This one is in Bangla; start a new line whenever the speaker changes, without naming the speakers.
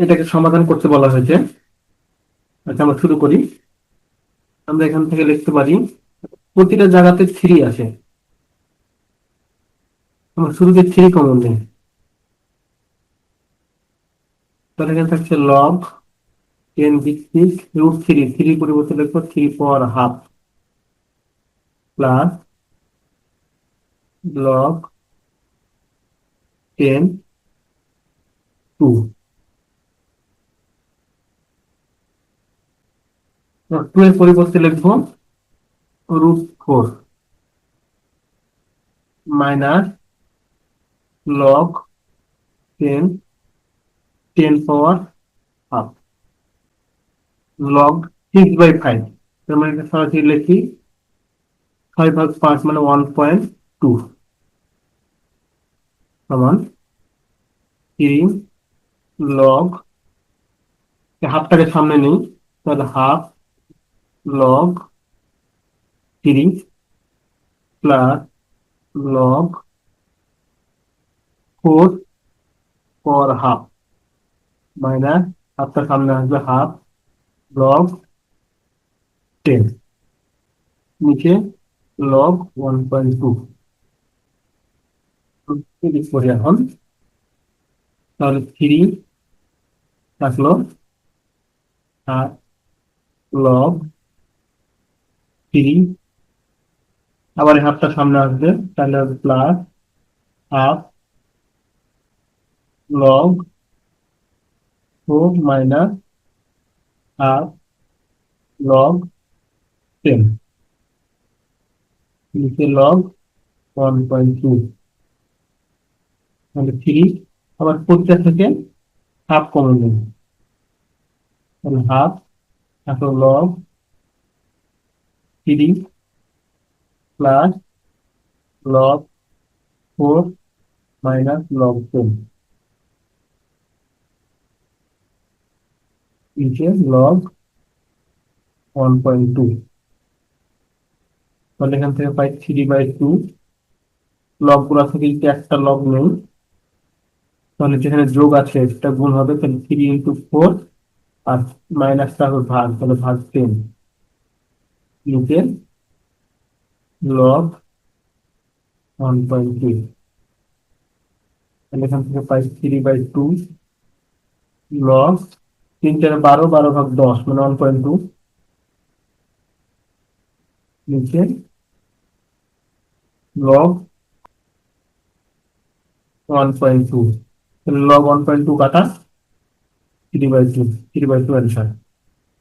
এটাকে সমাধান করতে বলা হয়েছে। আচ্ছা, আমরা শুরু করি। আমরা এখান থেকে লিখতে পারি প্রতিটা জায়গাতে থ্রি আছে। আমরা শুরুতে থ্রি কমন নেই, তাহলে এখানে থাকছে লগ টেন ভিত্তিক রুট থ্রি, থ্রি পরিবর্তে লিখবো three power half plus log ten two. Two এর পরিবর্তে লিখবো root four minus log ten, ten power half log six by five. তার মানে এটা সরাসরি লিখি 5/5 মানে 1.2 সমান থ্রি লগ, হাফটাকে সামনে নেই, তাহলে half log three plus log four for half minus হাফটা সামনে আসবে হাফ লগ টেন, নিচে লগ 1.2 করি এখন। তাহলে থ্রি থাকলো হাফ লগ থ্রি, আবার এই হাফটা সামনে আসবে, তাহলে plus half log four minus half log ten, নিচে লগ 1.2, তাহলে থ্রি। আবার প্রত্যেক থেকে হাফ কমন নেব, তাহলে হাফ এখন log three plus log four minus log ten, নিচে লগ 1.2। তাহলে এখান থেকে পাই 3/2। লগ গুলা থেকে যদি একটা লগ নেই, তাহলে যেখানে যোগ আছে সেটা গুণ হবে, তাহলে 3 × 4 আর মাইনাসটা হবে ভাগ, তাহলে ভাগ 10, নিচে লগ 1.2। তাহলে এখান থেকে পাই 3/2 লগ 3 × 12, 12/10 মানে 1.2, নিচে লগ 1.2। লগ 1.2 কাটা 3/2, 3/2 অ্যান্সার।